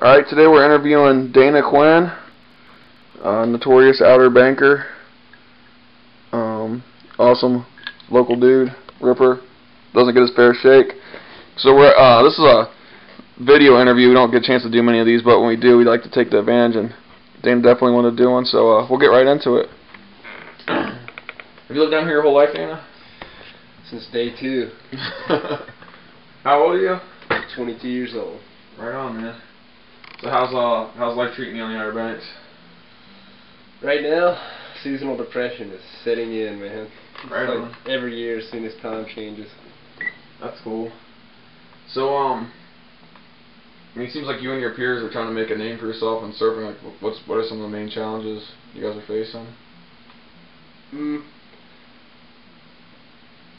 Alright, today we're interviewing Dana Quinn, notorious Outer Banker. Awesome local dude, ripper, doesn't get his fair shake. So we're this is a video interview. We don't get a chance to do many of these, but when we do, we like to take the advantage, and Dana definitely wanted to do one, so we'll get right into it. Have you lived down here your whole life, Dana? Since day 2. How old are you? 22 years old. Right on, man. So how's life treating you on the Outer Banks? Right now, seasonal depression is setting in, man. Right like on. Every year as soon as time changes. That's cool. So I mean, it seems like you and your peers are trying to make a name for yourself in surfing. Like, what are some of the main challenges you guys are facing?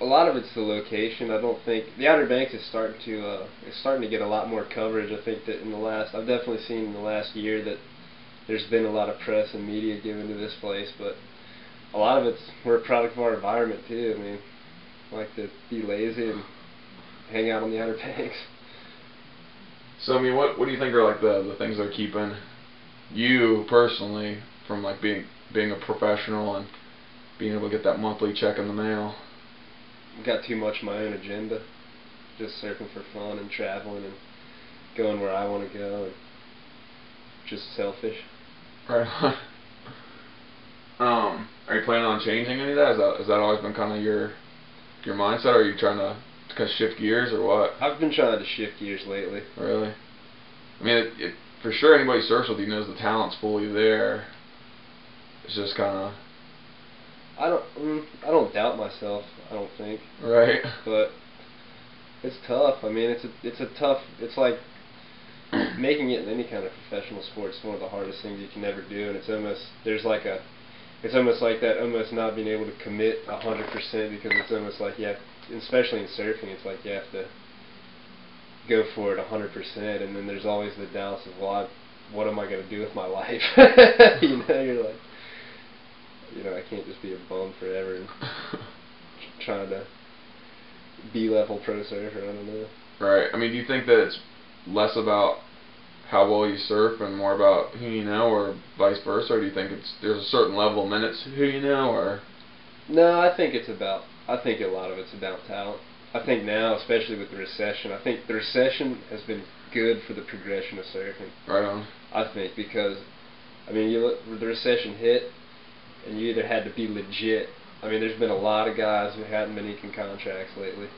A lot of it's the location. I don't think the Outer Banks is starting to get a lot more coverage. I think that I've definitely seen in the last year that there's been a lot of press and media given to this place, but a lot of we're a product of our environment too. I mean, I like to be lazy and hang out on the Outer Banks. So I mean, what do you think are like the things that are keeping you personally from like being a professional and being able to get that monthly check in the mail? I've got too much of my own agenda, just surfing for fun and traveling and going where I want to go, and just selfish. Right. Are you planning on changing any of that? Has that always been kind of your mindset, or are you trying to kind of shift gears, or what? I've been trying to shift gears lately. Really? I mean, for sure, anybody who surfs with you knows the talent's fully there. It's just kind of... I don't doubt myself, I don't think. Right. But it's tough. I mean, it's like making it in any kind of professional sport is one of the hardest things you can ever do, and it's almost like that almost not being able to commit 100%, because it's almost like you have, especially in surfing, it's like you have to go for it 100%, and then there's always the doubts of, well, what am I going to do with my life? You're like, I can't just be a bum forever and trying to B-level pro surfer, I don't know. Right. I mean, do you think that it's less about how well you surf and more about who you know, or vice versa, or do you think there's a certain level of minutes who you know, or? No, I think a lot of it's about talent. I think now, especially with the recession, I think the recession has been good for the progression of surfing. Right on. I think because, I mean, the recession hit, and you either had to be legit. I mean, there's been a lot of guys who hadn't been inking contracts lately.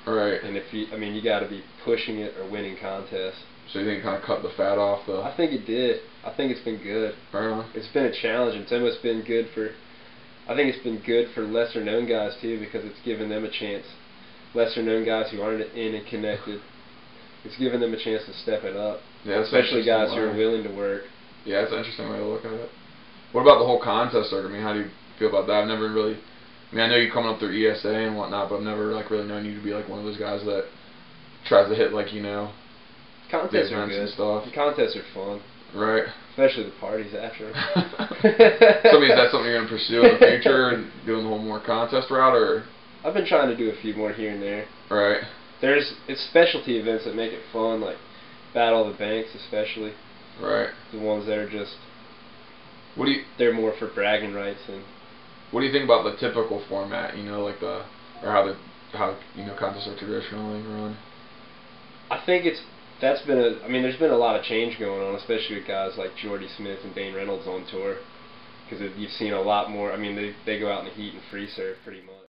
Right. And you got to be pushing it or winning contests. So you think it kind of cut the fat off, though? I think it did. I think it's been good. Right on. It's been a challenge. It's almost been good for... I think it's been good for lesser known guys too, because it's given them a chance. Lesser known guys who aren't in and connected. It's given them a chance to step it up. Yeah, especially guys who are willing to work. Yeah, that's an interesting way to look at it. What about the whole contest circuit? I mean, how do you feel about that? I've never really... I mean, I know you're coming up through ESA and whatnot, but I've never like really known you to be like one of those guys that tries to hit like, contests are good. And stuff. The contests are fun. Right. Especially the parties after. So I mean, is that something you're going to pursue in the future, and doing the whole more contest route, or? I've been trying to do a few more here and there. Right. It's specialty events that make it fun, like Battle of the Banks especially. Right. The ones that are just... They're more for bragging rights. And what do you think about the typical format? Like how contests are traditionally run? I think there's been a lot of change going on, especially with guys like Jordy Smith and Dane Reynolds on tour, because you've seen a lot more. I mean, they go out in the heat and free surf pretty much.